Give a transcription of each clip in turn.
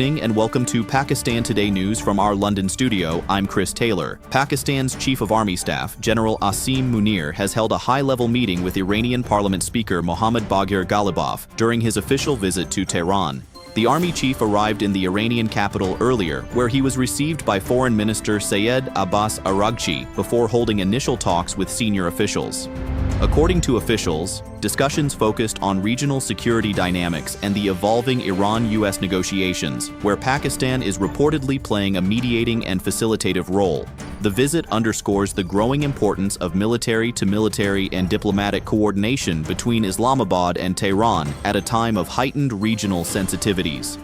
evening and welcome to Pakistan Today News from our London studio. I'm Chris Taylor. Pakistan's Chief of Army Staff, General Asim Munir, has held a high-level meeting with Iranian Parliament Speaker Mohammad Baghir Ghalibaf during his official visit to Tehran. The army chief arrived in the Iranian capital earlier, where he was received by Foreign Minister Sayed Abbas Araghchi before holding initial talks with senior officials. According to officials, discussions focused on regional security dynamics and the evolving Iran-US negotiations, where Pakistan is reportedly playing a mediating and facilitative role. The visit underscores the growing importance of military-to-military and diplomatic coordination between Islamabad and Tehran at a time of heightened regional sensitivities.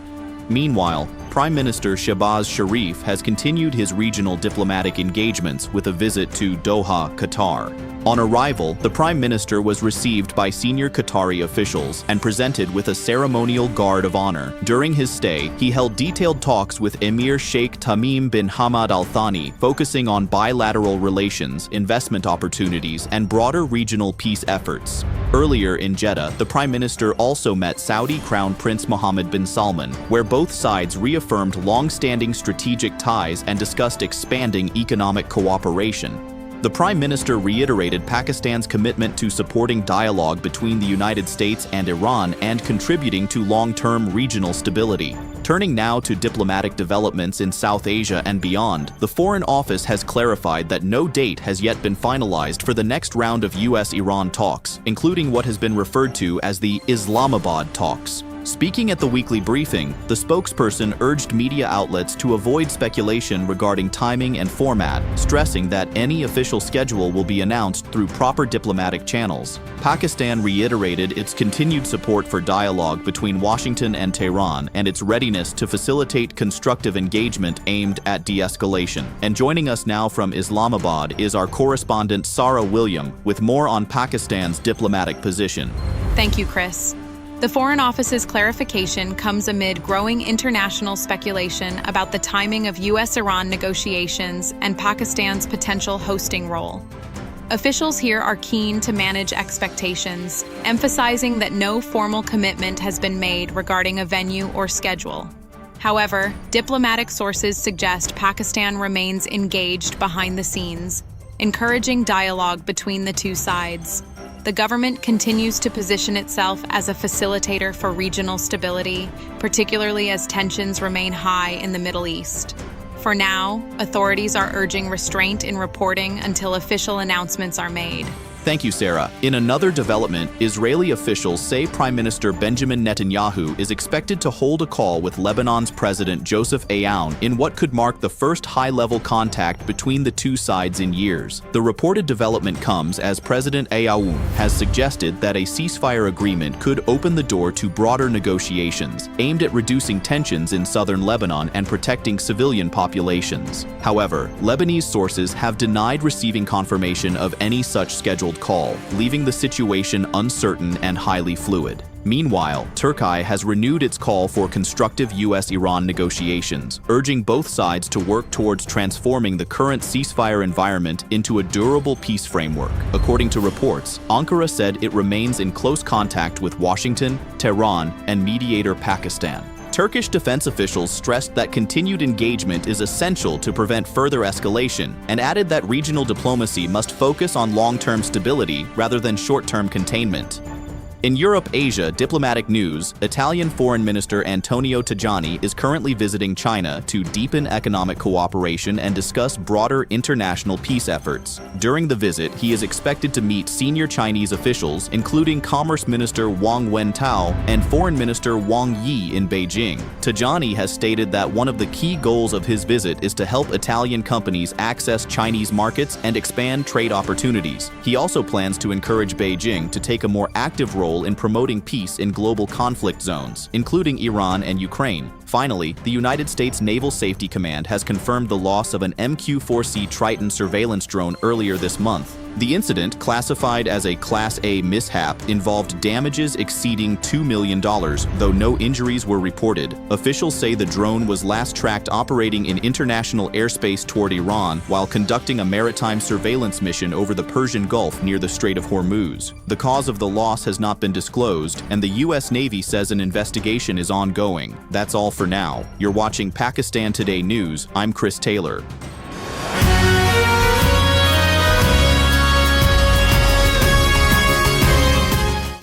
Meanwhile, Prime Minister Shehbaz Sharif has continued his regional diplomatic engagements with a visit to Doha, Qatar. On arrival, the Prime Minister was received by senior Qatari officials and presented with a ceremonial guard of honor. During his stay, he held detailed talks with Emir Sheikh Tamim bin Hamad Al Thani, focusing on bilateral relations, investment opportunities, and broader regional peace efforts. Earlier in Jeddah, the Prime Minister also met Saudi Crown Prince Mohammed bin Salman, where both sides reaffirmed long-standing strategic ties and discussed expanding economic cooperation. The Prime Minister reiterated Pakistan's commitment to supporting dialogue between the United States and Iran and contributing to long-term regional stability. Turning now to diplomatic developments in South Asia and beyond, the Foreign Office has clarified that no date has yet been finalized for the next round of US-Iran talks, including what has been referred to as the Islamabad talks. Speaking at the weekly briefing, the spokesperson urged media outlets to avoid speculation regarding timing and format, stressing that any official schedule will be announced through proper diplomatic channels. Pakistan reiterated its continued support for dialogue between Washington and Tehran and its readiness to facilitate constructive engagement aimed at de-escalation. And joining us now from Islamabad is our correspondent Sarah William with more on Pakistan's diplomatic position. Thank you, Chris. The Foreign Office's clarification comes amid growing international speculation about the timing of US-Iran negotiations and Pakistan's potential hosting role. Officials here are keen to manage expectations, emphasizing that no formal commitment has been made regarding a venue or schedule. However, diplomatic sources suggest Pakistan remains engaged behind the scenes, encouraging dialogue between the two sides. The government continues to position itself as a facilitator for regional stability, particularly as tensions remain high in the Middle East. For now, authorities are urging restraint in reporting until official announcements are made. Thank you, Sarah. In another development, Israeli officials say Prime Minister Benjamin Netanyahu is expected to hold a call with Lebanon's President Joseph Aoun in what could mark the first high-level contact between the two sides in years. The reported development comes as President Aoun has suggested that a ceasefire agreement could open the door to broader negotiations aimed at reducing tensions in southern Lebanon and protecting civilian populations. However, Lebanese sources have denied receiving confirmation of any such scheduled call, leaving the situation uncertain and highly fluid. Meanwhile, Turkey has renewed its call for constructive US-Iran negotiations, urging both sides to work towards transforming the current ceasefire environment into a durable peace framework. According to reports, Ankara said it remains in close contact with Washington, Tehran, and mediator Pakistan. Turkish defense officials stressed that continued engagement is essential to prevent further escalation and added that regional diplomacy must focus on long-term stability rather than short-term containment. In Europe-Asia diplomatic news, Italian Foreign Minister Antonio Tajani is currently visiting China to deepen economic cooperation and discuss broader international peace efforts. During the visit, he is expected to meet senior Chinese officials, including Commerce Minister Wang Wentao and Foreign Minister Wang Yi in Beijing. Tajani has stated that one of the key goals of his visit is to help Italian companies access Chinese markets and expand trade opportunities. He also plans to encourage Beijing to take a more active role in promoting peace in global conflict zones, including Iran and Ukraine. Finally, the United States Naval Safety Command has confirmed the loss of an MQ-4C Triton surveillance drone earlier this month. The incident, classified as a Class A mishap, involved damages exceeding $2 million, though no injuries were reported. Officials say the drone was last tracked operating in international airspace toward Iran while conducting a maritime surveillance mission over the Persian Gulf near the Strait of Hormuz. The cause of the loss has not been disclosed, and the U.S. Navy says an investigation is ongoing. That's all for now. You're watching Pakistan Today News. I'm Chris Taylor.